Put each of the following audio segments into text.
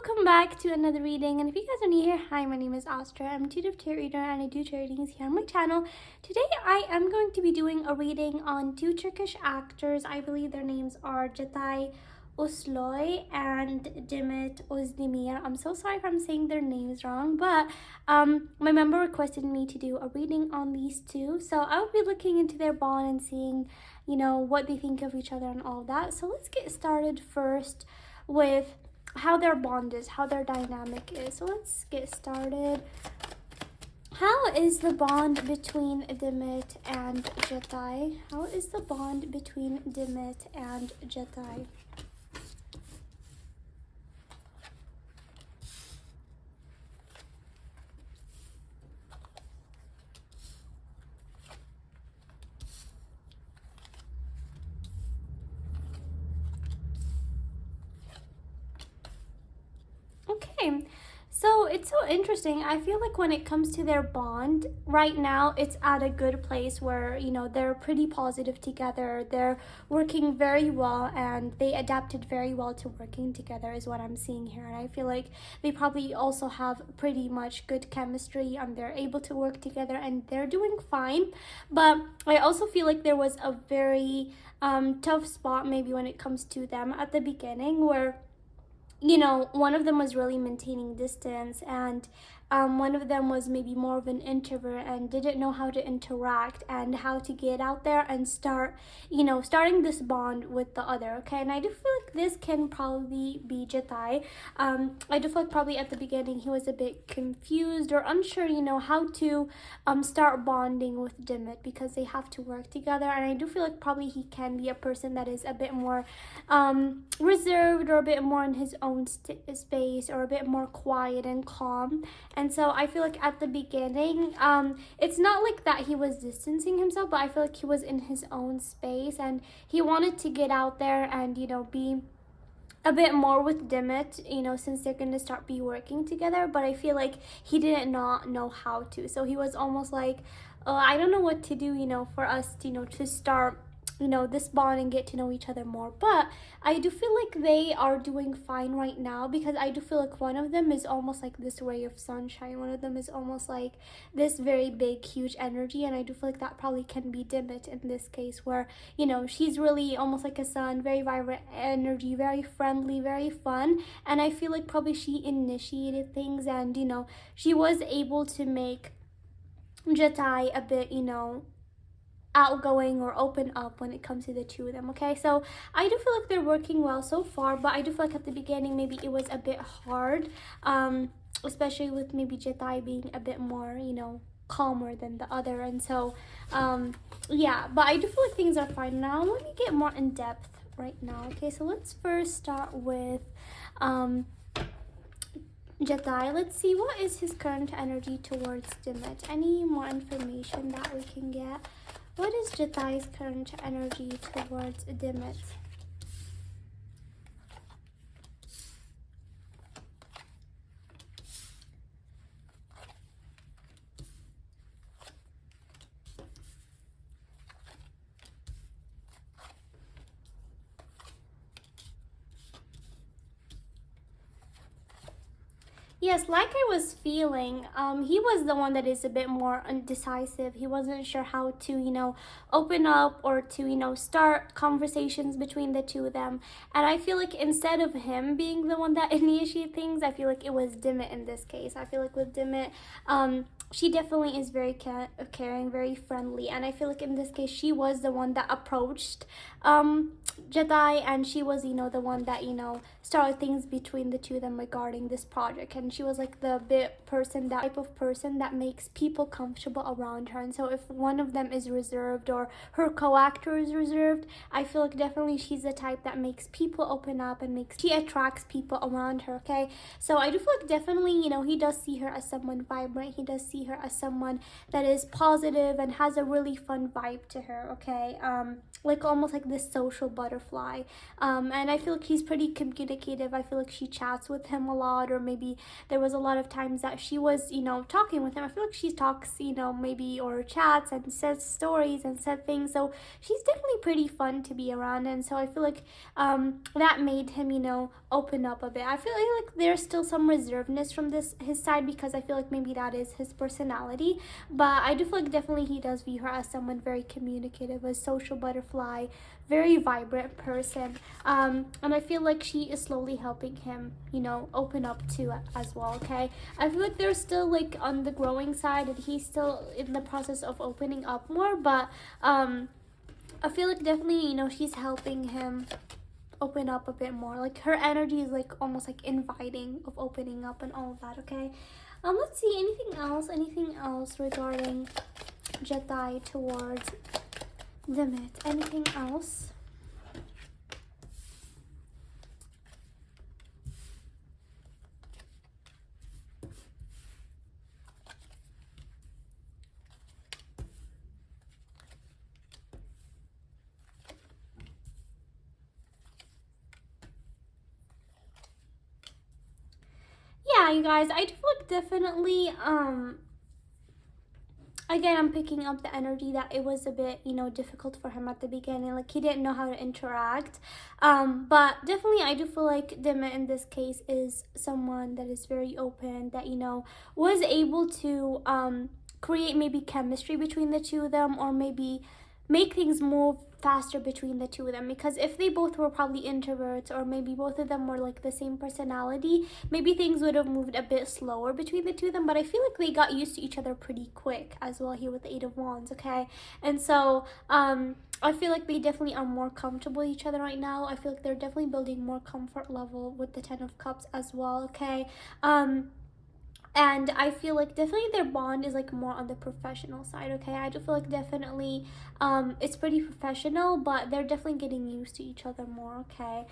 welcome back to another reading. And if you guys are new here, hi, my name is Astra. I'm a intuitive tarot reader and I do tarot readings here on my channel. Today I am going to be doing a reading on two Turkish actors. I believe their names are Cagatay Ulusoy and Dimmit özdemir. I'm so sorry if I'm saying their names wrong, but my member requested me to do a reading on these two. So I will be looking into their bond and seeing, what they think of each other and all that. So let's get started first with how their bond is, how their dynamic is. So let's get started. How is the bond between Dimmit and Jati? How is the bond between Dimmit and Jati? Okay, so it's so interesting. I feel like when it comes to their bond, right now it's at a good place where, they're pretty positive together. They're working very well and they adapted very well to working together is what I'm seeing here. And I feel like they probably also have pretty much good chemistry and they're able to work together and they're doing fine. But I also feel like there was a very tough spot maybe when it comes to them at the beginning where one of them was really maintaining distance and one of them was maybe more of an introvert and didn't know how to interact and how to get out there and starting this bond with the other, okay? And I do feel like this can probably be Jati. I do feel like probably at the beginning he was a bit confused or unsure, how to start bonding with Dimmit because they have to work together. And I do feel like probably he can be a person that is a bit more reserved or a bit more in his own space or a bit more quiet and calm. And so I feel like at the beginning, it's not like that he was distancing himself, but I feel like he was in his own space and he wanted to get out there and, be a bit more with Dimmit, since they're going to start be working together. But I feel like he did not know how to. So he was almost like, I don't know what to do, for us, to start this bond and get to know each other more. But I do feel like they are doing fine right now because I do feel like one of them is almost like this ray of sunshine. One of them is almost like this very big, huge energy. And I do feel like that probably can be Dimmit in this case where, she's really almost like a sun, very vibrant energy, very friendly, very fun. And I feel like probably she initiated things and, she was able to make Jati a bit, outgoing or open up when it comes to the two of them, okay? So I do feel like they're working well so far, but I do feel like at the beginning maybe it was a bit hard, especially with maybe Jati being a bit more, calmer than the other. And so yeah, but I do feel like things are fine now. Let me get more in depth right now, okay? So let's first start with Jati. Let's see, what is his current energy towards Dimmit? Any more information that we can get? What is Jati's current energy towards Dimmit? Yes, like I was feeling, he was the one that is a bit more indecisive. He wasn't sure how to, open up or to, start conversations between the two of them. And I feel like instead of him being the one that initiated things, I feel like it was Dimmit in this case. I feel like with Dimmit, she definitely is very caring, very friendly. And I feel like in this case, she was the one that approached Jati, and she was, the one that, started things between the two of them regarding this project. And she was like the type of person that makes people comfortable around her. And so if one of them is reserved or her co-actor is reserved, I feel like definitely she's the type that makes people open up and she attracts people around her, okay? So I do feel like definitely, he does see her as someone vibrant. He does see see her as someone that is positive and has a really fun vibe to her, okay? Like almost like this social butterfly. And I feel like she's pretty communicative. I feel like she chats with him a lot, or maybe there was a lot of times that she was, you know, talking with him. I feel like she talks, you know, maybe, or chats and says stories and said things. So she's definitely pretty fun to be around. And so I feel like that made him, you know, open up a bit. I feel like there's still some reservedness from his side, because I feel like maybe that is his personality. But I do feel like definitely he does view her as someone very communicative, a social butterfly, very vibrant person. And I feel like she is slowly helping him, you know, open up to it as well, okay? I feel like they're still like on the growing side, and he's still in the process of opening up more, but I feel like definitely, you know, she's helping him open up a bit more. Like her energy is like almost like inviting of opening up and all of that, okay? Let's see, anything else regarding Jati towards Dimmit? Anything else? Yeah, you guys, I do feel like definitely again, I'm picking up the energy that it was a bit, you know, difficult for him at the beginning. Like he didn't know how to interact. But definitely I do feel like Dimma in this case is someone that is very open, that, you know, was able to create maybe chemistry between the two of them, or maybe make things move faster between the two of them. Because if they both were probably introverts, or maybe both of them were like the same personality, maybe things would have moved a bit slower between the two of them. But I feel like they got used to each other pretty quick as well here with the Eight of Wands, okay? And so I feel like they definitely are more comfortable with each other right now. I feel like they're definitely building more comfort level with the Ten of Cups as well, okay? And I feel like definitely their bond is like more on the professional side, okay? I do feel like definitely it's pretty professional, but they're definitely getting used to each other more, okay?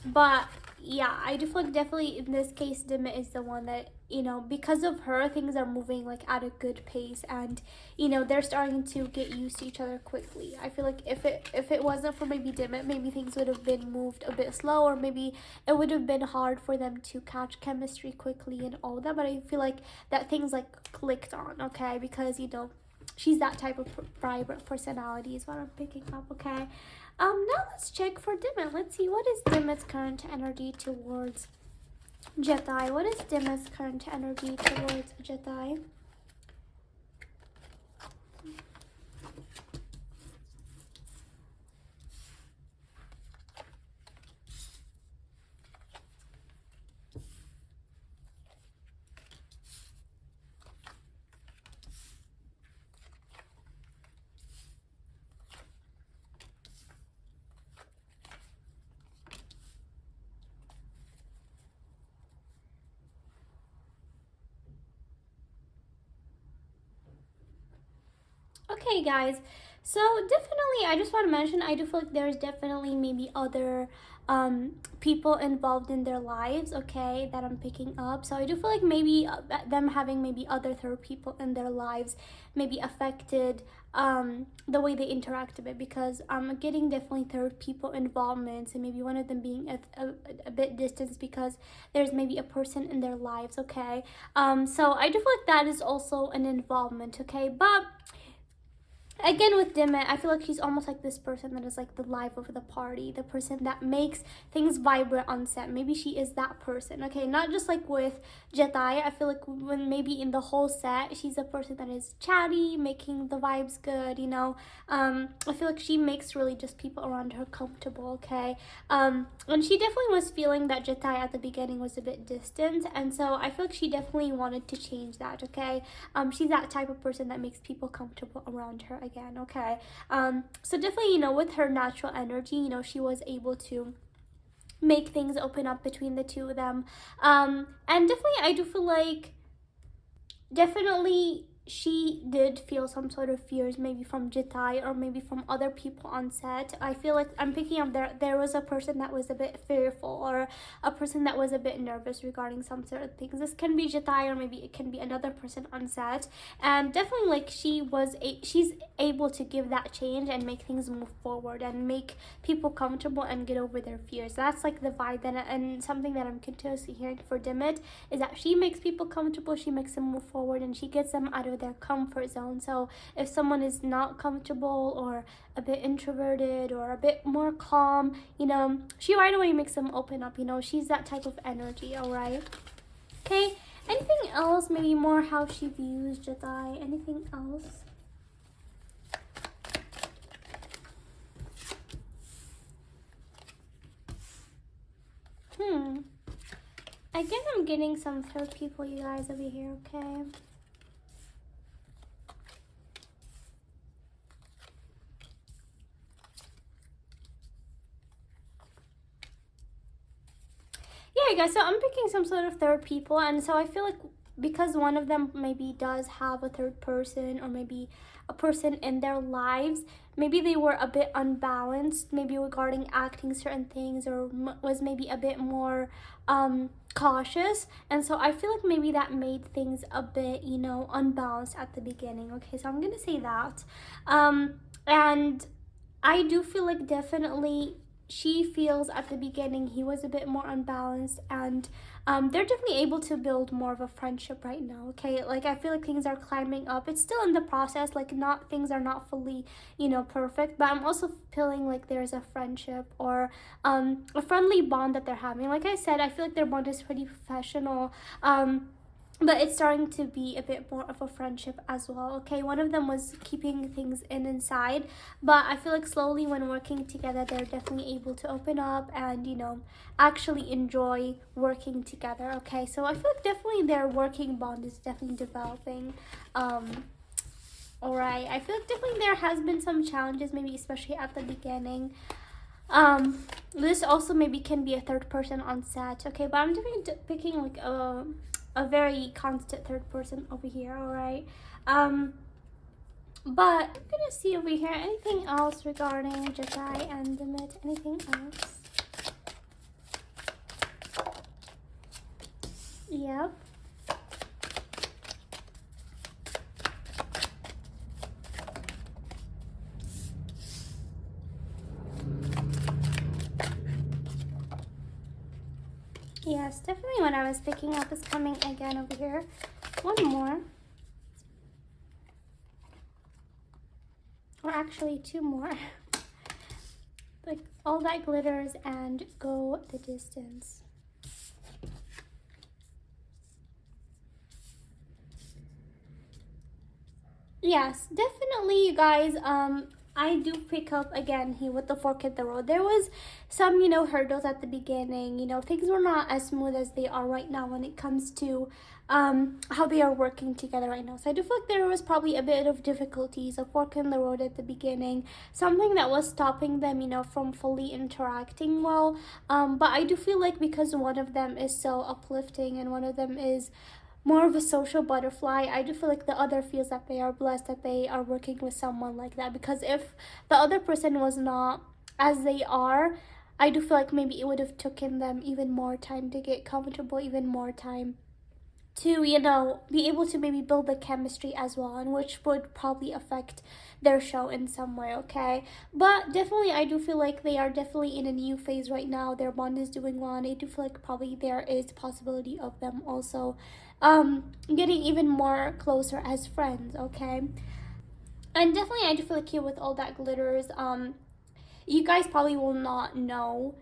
But yeah, I do feel like definitely in this case Dimit is the one that, you know, because of her, things are moving like at a good pace, and, you know, they're starting to get used to each other quickly. I feel like if it wasn't for maybe Dimit, maybe things would have been moved a bit slower. Maybe it would have been hard for them to catch chemistry quickly and all that. But I feel like that things like clicked on, okay? Because, you know, she's that type of vibrant personality is what I'm picking up, okay? Now let's check for Dimit. Let's see, what is Dimmit's current energy towards Jati? What is Dimmit's current energy towards Jati? Okay, guys, so definitely I just want to mention, I do feel like there's definitely maybe other people involved in their lives, okay, that I'm picking up. So I do feel like maybe them having maybe other third people in their lives maybe affected the way they interact a bit, because I'm getting definitely third people involvements, and maybe one of them being a bit distanced because there's maybe a person in their lives, okay? So I do feel like that is also an involvement, okay? But again, with Dimit, I feel like she's almost like this person that is like the life of the party, the person that makes things vibrant on set. Maybe she is that person, okay? Not just like with Jati. I feel like when maybe in the whole set, she's a person that is chatty, making the vibes good, you know? I feel like she makes really just people around her comfortable, okay? And she definitely was feeling that Jati at the beginning was a bit distant, and so I feel like she definitely wanted to change that, okay? She's that type of person that makes people comfortable around her again, okay? So definitely, you know, with her natural energy, you know, she was able to make things open up between the two of them. And definitely I do feel like definitely she did feel some sort of fears, maybe from Jati or maybe from other people on set. I feel like I'm picking up there was a person that was a bit fearful, or a person that was a bit nervous regarding some sort of things. This can be Jati, or maybe it can be another person on set. And definitely, like, she's able to give that change and make things move forward and make people comfortable and get over their fears. That's like the vibe and something that I'm continuously hearing for Dimmit, is that she makes people comfortable, she makes them move forward, and she gets them out of their comfort zone. So if someone is not comfortable or a bit introverted or a bit more calm, she right away makes them open up. She's that type of energy. All right. Okay. Anything else? Maybe more how she views Jedi. Anything else? Again, I'm getting some third people, you guys, over here, okay? Yeah, you guys, so I'm picking some sort of third people, and so I feel like because one of them maybe does have a third person, or maybe a person in their lives, maybe they were a bit unbalanced, maybe regarding acting certain things, or was maybe a bit more cautious, and so I feel like maybe that made things a bit unbalanced at the beginning. Okay, so I'm gonna say that, and I do feel like definitely she feels at the beginning he was a bit more unbalanced, and they're definitely able to build more of a friendship right now. Okay, like I feel like things are climbing up. It's still in the process, like things are not fully perfect, but I'm also feeling like there's a friendship, or a friendly bond that they're having. Like I said, I feel like their bond is pretty professional, but it's starting to be a bit more of a friendship as well. Okay, one of them was keeping things inside, but I feel like slowly when working together, they're definitely able to open up and actually enjoy working together. Okay, so I feel like definitely their working bond is definitely developing. All right, I feel like definitely there has been some challenges, maybe especially at the beginning. This also maybe can be a third person on set. Okay, but I'm definitely picking like a very constant third person over here. All right, but I'm gonna see over here anything else regarding Jati and Dimmit. Anything else? Yep. Yes, definitely what I was picking up is coming again over here. One more. Or actually two more. Like all that glitters and go the distance. Yes, definitely, you guys. I do pick up again here with the fork in the road. There was some, hurdles at the beginning. Things were not as smooth as they are right now when it comes to how they are working together right now. So I do feel like there was probably a bit of difficulties, a fork in the road at the beginning, something that was stopping them, from fully interacting well. But I do feel like because one of them is so uplifting and one of them is more of a social butterfly, I do feel like the other feels that they are blessed that they are working with someone like that. Because if the other person was not as they are, I do feel like maybe it would have taken them even more time to get comfortable, even more time to be able to maybe build the chemistry as well, and which would probably affect their show in some way. Okay, but definitely I do feel like they are definitely in a new phase right now. Their bond is doing well, and I do feel like probably there is possibility of them also getting even more closer as friends. Okay, and definitely I do feel like here with all that glitters, you guys probably will not know,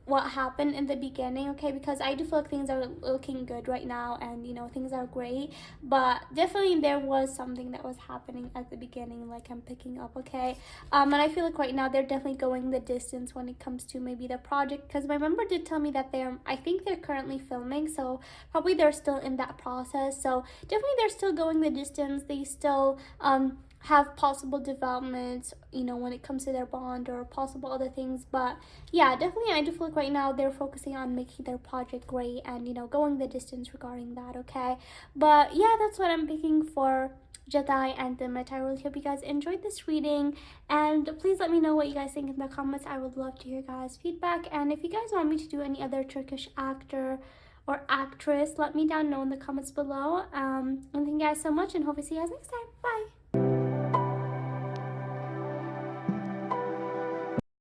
what happened in the beginning, okay? Because I do feel like things are looking good right now, and, things are great. But definitely there was something that was happening at the beginning, like I'm picking up, okay? And I feel like right now they're definitely going the distance when it comes to maybe the project. Because my member did tell me that I think they're currently filming, so probably they're still in that process. So definitely they're still going the distance. They still, have possible developments, you know, when it comes to their bond or possible other things. But yeah, definitely I do feel like right now they're focusing on making their project great and, you know, going the distance regarding that, okay? But yeah, that's what I'm picking for Jati and Dimmit. I really hope you guys enjoyed this reading, and please let me know what you guys think in the comments. I would love to hear guys' feedback, and if you guys want me to do any other Turkish actor or actress, let me down know in the comments below. And thank you guys so much, and hope to see you guys next time. Bye.